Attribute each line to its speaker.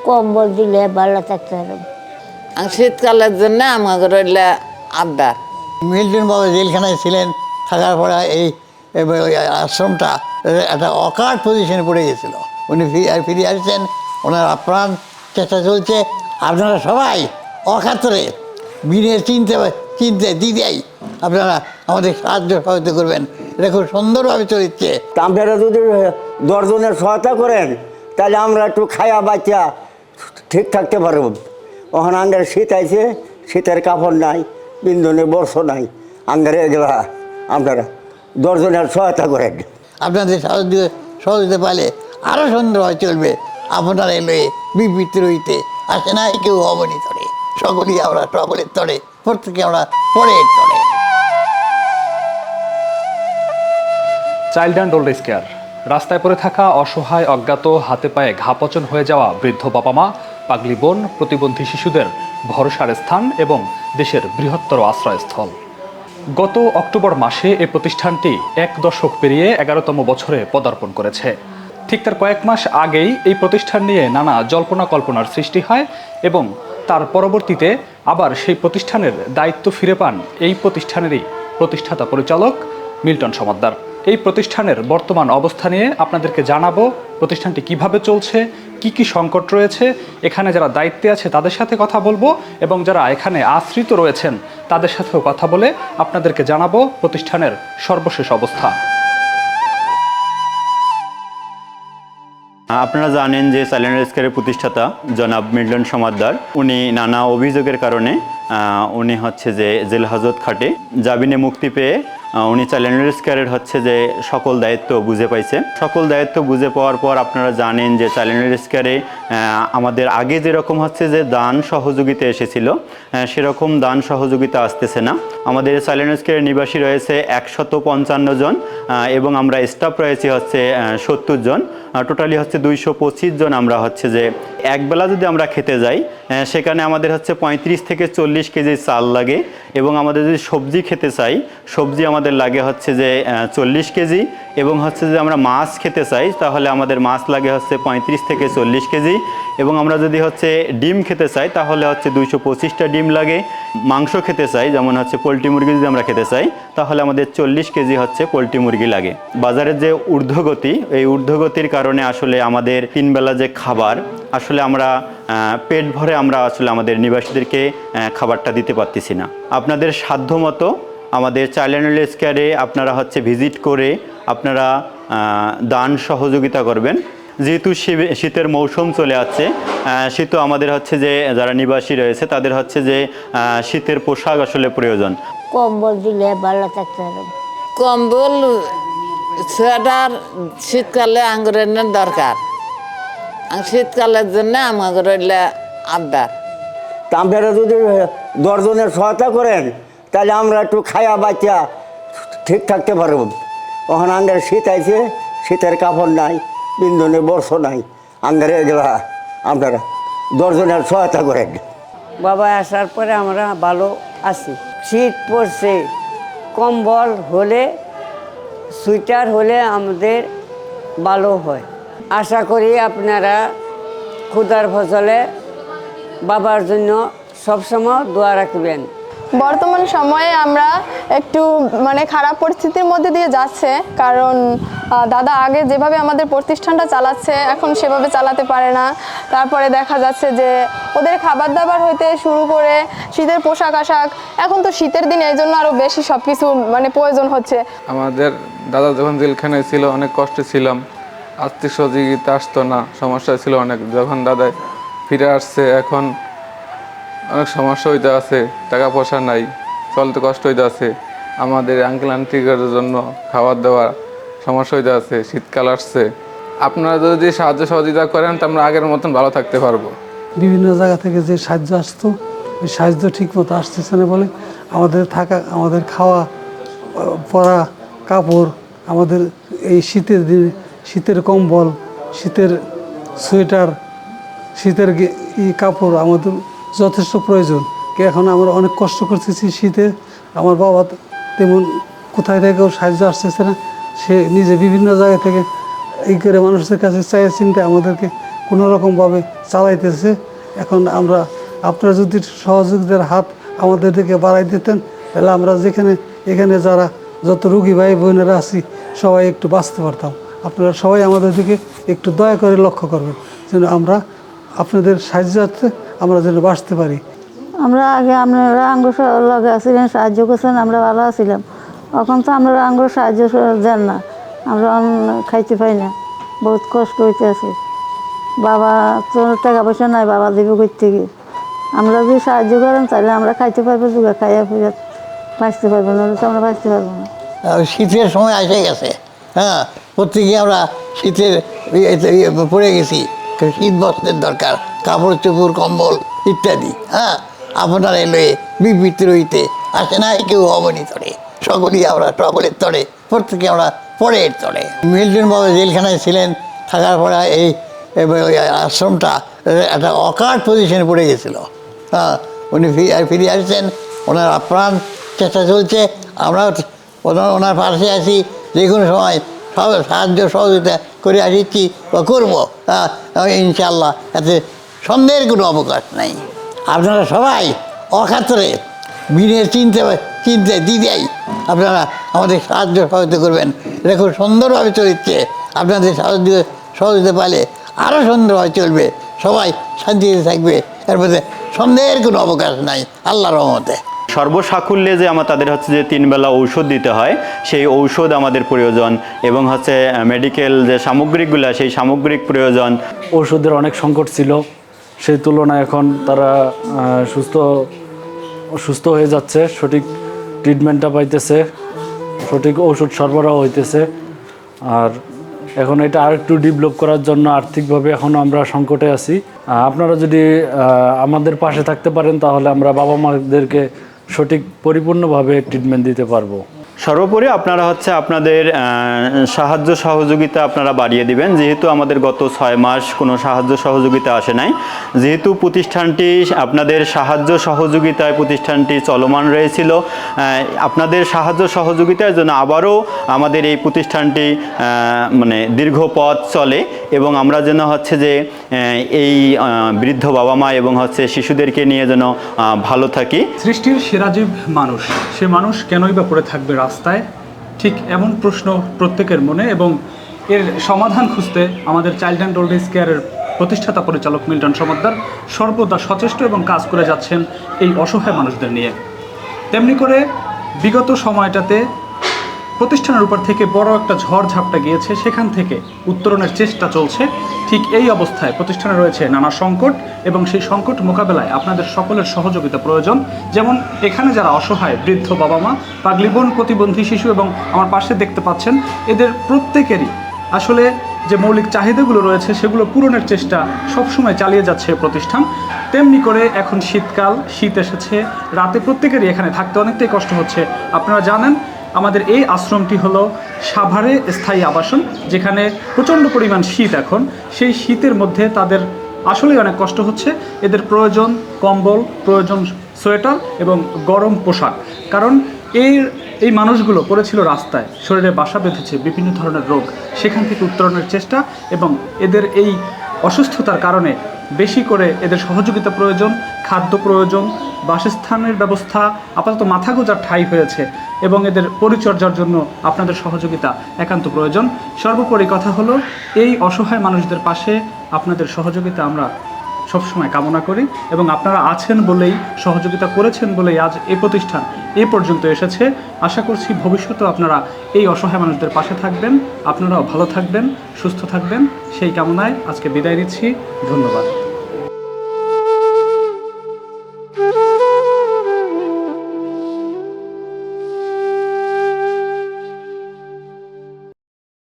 Speaker 1: কম্বল দিলে ভালো থাকতে পারব।
Speaker 2: শীতকালের জন্য আমাদের হইলে আবদার।
Speaker 3: মিল্টন বাবা জেলখানায় ছিলেন, থাকার পরে এই ওই আশ্রমটা একটা অকাট পজিশনে পড়ে গেছিল। উনি ফিরে আসছেন, ওনার আপ্রাণ চেষ্টা চলছে। আপনারা সবাই অকাতরে বিনে চিনতে দিদিয়াই আপনারা আমাদের সাহায্য সহায়তা করবেন। এটা খুব সুন্দরভাবে চলছে।
Speaker 4: আপনারা যদি 10 জনের সহায়তা করেন তাহলে আমরা একটু খায়া বাচ্চা ঠিক থাকতে পারব। ওখানে আন্দার শীত আইছে, শীতের কাপড় নাই, বিন্দনের বর্ষ নাই, আন্দারে এগুলা আপনারা 10 জনের সহায়তা করেন।
Speaker 3: আপনাদের সহযোগিতা পাইলে আরও সুন্দরভাবে চলবে। আপনারা এলে বিবৃতি রইতে আসে না কেউ অবনী তরে, সকলেই আমরা সকলের তরে, প্রত্যেকে আমরা পরের তরে।
Speaker 5: Child and old age care. রাস্তায় পড়ে থাকা অসহায়, অজ্ঞাত, হাতে পায়ে ঘাপচন হয়ে যাওয়া বৃদ্ধ বাবা মা, পাগলি বোন, প্রতিবন্ধী শিশুদের ভরসার স্থান এবং দেশের বৃহত্তর আশ্রয়স্থল। গত অক্টোবর মাসে এই প্রতিষ্ঠানটি 1 দশক পেরিয়ে 11তম বছরে পদার্পণ করেছে। ঠিক তার কয়েক মাস আগেই এই প্রতিষ্ঠান নিয়ে নানা জল্পনা কল্পনার সৃষ্টি হয় এবং তার পরবর্তীতে আবার সেই প্রতিষ্ঠানের দায়িত্ব ফিরে পান এই প্রতিষ্ঠানেরই প্রতিষ্ঠাতা পরিচালক মিল্টন সমাদ্দার। এই প্রতিষ্ঠানের বর্তমান অবস্থা নিয়ে আপনাদেরকে জানাবো, প্রতিষ্ঠানটি কিভাবে চলছে, কি কি সংকট রয়েছে, এখানে যারা দায়িত্বে আছে তাদের সাথে কথা বলবো এবং যারা এখানে আশ্রিত রয়েছেন তাদের সাথেও কথা বলে আপনাদেরকে জানাবো প্রতিষ্ঠানের সর্বশেষ অবস্থা।
Speaker 6: আপনারা জানেন যে চাইল্ড রেস্কিউ কেয়ারের প্রতিষ্ঠাতা জনাব মিল্টন সমাদ্দার, উনি নানা অভিযোগের কারণে উনি হচ্ছে যে জেল হাজত খাটে। জামিনে মুক্তি পেয়ে উনি চাইল্ড রেস্কিউ কেয়ারের হচ্ছে যে সকল দায়িত্ব বুঝে পাইছে। সকল দায়িত্ব বুঝে পাওয়ার পর আপনারা জানেন যে চাইল্ড রেস্কিউ কেয়ারে আমাদের আগে যেরকম হচ্ছে যে দান সহযোগিতা এসেছিল সেরকম দান সহযোগিতা আসতেছে না। আমাদের চাইল্ড রেস্কিউ কেয়ারের নিবাসী রয়েছে 155 জন এবং আমরা স্টাফ রয়েছি হচ্ছে 70 জন। টোটালি হচ্ছে 225 জন। আমরা হচ্ছে যে একবেলা যদি আমরা খেতে যাই সেখানে আমাদের হচ্ছে 35 থেকে 40 কেজি চাল লাগে এবং আমাদের যদি সবজি খেতে চাই, সবজি আমাদের লাগে হচ্ছে যে 40 কেজি এবং হচ্ছে যে আমরা মাছ খেতে চাই তাহলে আমাদের মাছ লাগে হচ্ছে 35 থেকে 40 কেজি এবং আমরা যদি হচ্ছে ডিম খেতে চাই তাহলে হচ্ছে 225টা ডিম লাগে। মাংস খেতে চাই যেমন হচ্ছে পোলট্রি মুরগি যদি আমরা খেতে চাই তাহলে আমাদের 40 কেজি হচ্ছে পোলট্রি মুরগি লাগে। বাজারের যে ঊর্ধ্বগতি, এই ঊর্ধ্বগতির কারণে আসলে আমাদের 3 বেলা যে খাবার আসলে আমরা পেট ভরে আমরা আসলে আমাদের নিবাসীদেরকে খাবারটা দিতে পারতেছি না। আপনাদের সাধ্যমতো আমাদের চাইল্ড অ্যান্ড ওল্ড এজ কেয়ারে আপনারা হচ্ছে ভিজিট করে আপনারা দান সহযোগিতা করবেন। যেহেতু শীতের মৌসুম চলে আসছে, শীতও আমাদের হচ্ছে যে যারা নিবাসী রয়েছে তাদের হচ্ছে যে শীতের পোশাক আসলে প্রয়োজন।
Speaker 1: কম্বল দিলে ভালো থাকতে পারব।
Speaker 2: কম্বল, সোয়েটার শীতকালে আঙ্গুরের দরকার। শীতকালের জন্য আমাদের হইলে আবদার।
Speaker 4: তা আপনারা যদি 10 জনের সহায়তা করেন তাহলে আমরা একটু খায়া বাচ্চা ঠিক থাকতে পারব। ওখানে আন্দার শীত আইছে, শীতের কাপড় নাই, বিন্দনের বর্ষ নাই, আন্দারে এগুলা আপনারা 10 জনের সহায়তা করেন।
Speaker 7: বাবা আসার পরে আমরা ভালো আছি। শীত পড়ছে, কম্বল হলে, সোয়েটার হলে আমাদের ভালো হয়। আশা করি আপনারা ক্ষুধার ফসলে বাবার জন্য সবসময় দোয়া রাখবেন।
Speaker 8: বর্তমান সময়ে আমরা একটু খারাপ পরিস্থিতির মধ্যে দিয়ে যাচ্ছে, কারণ দাদা আগে যেভাবে আমাদের প্রতিষ্ঠানটা চালাচ্ছে এখন সেভাবে চালাতে পারে না। তারপরে দেখা যাচ্ছে যে ওদের খাবার দাবার হইতে শুরু করে শীতের পোশাক আশাক, এখন তো শীতের দিন এই জন্য আরও বেশি সব কিছু প্রয়োজন হচ্ছে।
Speaker 9: আমাদের দাদা যখন জেলখানায় ছিল অনেক কষ্টে ছিলাম, আর্থিক সহযোগিতা আসতো না, সমস্যা ছিল অনেক। যখন দাদা ফিরে আসছে এখন অনেক সমস্যা হইতে আছে, টাকা পয়সা নাই, চলতে কষ্ট হইতে আছে। আমাদের আঙ্কেল আন্টিদের জন্য খাবার দাবার সমস্যা হইতে আছে। শীতকাল আসছে, আপনারা যদি সাহায্য সহযোগিতা করেন তো আমরা আগের মতন ভালো থাকতে পারবো।
Speaker 10: বিভিন্ন জায়গা থেকে যে সাহায্য আসতো ওই সাহায্য ঠিক মতো আসতেছে না বলে আমাদের থাকা, আমাদের খাওয়া, পরা, কাপড়, আমাদের এই শীতের দিনে শীতের কম্বল, শীতের সোয়েটার, শীতের কাপড় আমাদের যথেষ্ট প্রয়োজন। এখন আমরা অনেক কষ্ট করতেছি শীতে। আমার বাবা তেমন কোথায় থেকেও সাহায্য আসতেছে না, সে নিজে বিভিন্ন জায়গা থেকে এই করে মানুষের কাছে চাই চিনতে আমাদেরকে কোনো রকমভাবে চালাইতেছে। এখন আমরা আপনারা যদি সহযোগিতার হাত আমাদের দিকে বাড়াই দিতেন, তাহলে আমরা এখানে যারা যত রুগী ভাই বোনেরা আছি সবাই একটু বাঁচতে পারতাম। আপনারা সবাই আমাদের দিকে একটু দয়া করে লক্ষ্য করবেন, যেন আমরা আপনাদের সাহায্যার্থে আমরা যেন বাঁচতে পারি।
Speaker 1: আমরা আগে আপনারা আঙ্গুর লগে আসছিলেন, সাহায্য করছেন, আমরা ভালো আছিলাম। এখন তো আমরা আঙ্গুর সাহায্য দেন না, আমরা খাইতে পাই না, বহুত কষ্ট হইতে আছে। বাবা তো টাকা পয়সা নাই, বাবা দেবে কই থেকে। আমরা যদি সাহায্য করেন তাহলে আমরা খাইতে পারবো, যুগা খাইয়া ফুয়া বাঁচতে পারবো, নাহলে তো আমরা বাঁচতে পারবো না।
Speaker 3: শীতের সময় এসে গেছে, হ্যাঁ, প্রত্যেকে আমরা শীতের পড়ে গেছি। শীত বস্ত্রের দরকার, কাপড় চোপড় কম্বল ইত্যাদি। হ্যাঁ, আপনার এলে বিবৃতি রইতে আসে না কেউ অবনী তরে, সকলেই আমরা সকলের তরে, প্রত্যেকে আমরা পরের তরে। মিল্টন বাবা জেলখানায় ছিলেন, থাকার পরে এই আশ্রমটা একটা অকাট পজিশনে পড়ে গেছিলো। হ্যাঁ, উনি ফিরে আসছেন, ওনার আপ্রাণ চেষ্টা চলছে। আমরা ওনার পাশে আছি, যে কোনো সময় সাহায্য সহযোগিতা করে আসছি বা করবো, ইনশাল্লাহ। এতে সন্দেহের কোনো অবকাশ নাই। আপনারা সবাই অকাতরে বিনের চিন্তায় দিদিয়াই আপনারা আমাদের সাহায্য সহযোগিতা করবেন। এটা খুব সুন্দরভাবে চলছে। আপনাদের সহযোগিতা পালে আরও সুন্দরভাবে চলবে, সবাই শান্তিতে থাকবে, এর মধ্যে সন্দেহের কোনো অবকাশ নাই আল্লাহর রহমতে।
Speaker 6: সর্বসাকুল্যে যে তাদের হচ্ছে যে 3 বেলা ঔষধ দিতে হয়, সেই ঔষধ আমাদের প্রয়োজন, এবং হচ্ছে মেডিকেল যে সামগ্রিকগুলো সেই সামগ্রিক প্রয়োজন।
Speaker 11: ওষুধের অনেক সংকট ছিল, সেই তুলনায় এখন তারা সুস্থ হয়ে যাচ্ছে, সঠিক ট্রিটমেন্টটা পাইতেছে, সঠিক ওষুধ সরবরাহ হইতেছে। আর এখন এটা আরেকটু ডেভেলপ করার জন্য আর্থিকভাবে এখন আমরা সংকটে আছি। আপনারা যদি আমাদের পাশে থাকতে পারেন তাহলে আমরা বাবা মাদেরকে সঠিক পরিপূর্ণভাবে ট্রিটমেন্ট দিতে পারবো।
Speaker 6: সর্বোপরি আপনারা হচ্ছে আপনাদের সাহায্য সহযোগিতা আপনারা বাড়িয়ে দিবেন, যেহেতু আমাদের গত 6 মাস কোনো সাহায্য সহযোগিতা আসে নাই। যেহেতু প্রতিষ্ঠানটি আপনাদের সাহায্য সহযোগিতায় প্রতিষ্ঠানটি চলমান রয়েছিল, আপনাদের সাহায্য সহযোগিতার জন্য আবারও আমাদের এই প্রতিষ্ঠানটি মানে দীর্ঘ পথ চলে, এবং আমরা যেন হচ্ছে যে এই বৃদ্ধ বাবা মা এবং হচ্ছে শিশুদেরকে নিয়ে যেন ভালো থাকি।
Speaker 5: সৃষ্টির সেরাজীব মানুষ, সে মানুষ কেনই বা পড়ে থাকবে রাস্তায়? ঠিক এমন প্রশ্ন প্রত্যেকের মনে, এবং এর সমাধান খুঁজতে আমাদের চাইল্ড অ্যান্ড ওল্ড এজ কেয়ারের প্রতিষ্ঠাতা পরিচালক মিল্টন সমাদ্দার সর্বদা সচেষ্ট এবং কাজ করে যাচ্ছেন এই অসহায় মানুষদের নিয়ে। তেমনি করে বিগত সময়টাতে প্রতিষ্ঠানের উপর থেকে বড় একটা ঝড় ঝাপটা গিয়েছে, সেখান থেকে উত্তরণের চেষ্টা চলছে। ঠিক এই অবস্থায় প্রতিষ্ঠানে রয়েছে নানা সংকট, এবং সেই সংকট মোকাবেলায় আপনাদের সকলের সহযোগিতা প্রয়োজন। যেমন এখানে যারা অসহায় বৃদ্ধ বাবা মা, পাগলি বোন, প্রতিবন্ধী শিশু, এবং আমার পাশে দেখতে পাচ্ছেন, এদের প্রত্যেকেরই আসলে যে মৌলিক চাহিদাগুলো রয়েছে সেগুলো পূরণের চেষ্টা সবসময় চালিয়ে যাচ্ছে প্রতিষ্ঠান। তেমনি করে এখন শীতকাল, শীত এসেছে, রাতে প্রত্যেকেরই এখানে থাকতে অনেকটাই কষ্ট হচ্ছে। আপনারা জানেন আমাদের এই আশ্রমটি হলো সাভারে স্থায়ী আবাসন, যেখানে প্রচণ্ড পরিমাণ শীত। এখন সেই শীতের মধ্যে তাদের আসলেই অনেক কষ্ট হচ্ছে। এদের প্রয়োজন কম্বল, প্রয়োজন সোয়েটার এবং গরম পোশাক। কারণ এই মানুষগুলো পড়েছিল রাস্তায়, শরীরে বাসা বেঁধেছে বিভিন্ন ধরনের রোগ, সেখান থেকে উত্তরণের চেষ্টা, এবং এদের এই অসুস্থতার কারণে বেশি করে এদের সহযোগিতা প্রয়োজন, খাদ্য প্রয়োজন, বাসস্থানের ব্যবস্থা, আপাতত মাথা গোঁজার ঠাঁই হয়েছে, এবং এদের পরিচর্যার জন্য আপনাদের সহযোগিতা একান্ত প্রয়োজন। সর্বোপরি কথা হলো, এই অসহায় মানুষদের পাশে আপনাদের সহযোগিতা আমরা সবসময় কামনা করি, এবং আপনারা আছেন বলেই, সহযোগিতা করেছেন বলেই আজ এই প্রতিষ্ঠান এ পর্যন্ত এসেছে। আশা করছি ভবিষ্যতেও আপনারা এই অসহায় মানুষদের পাশে থাকবেন, আপনারাও ভালো থাকবেন, সুস্থ থাকবেন, সেই কামনায় আজকে বিদায় নিচ্ছি। ধন্যবাদ।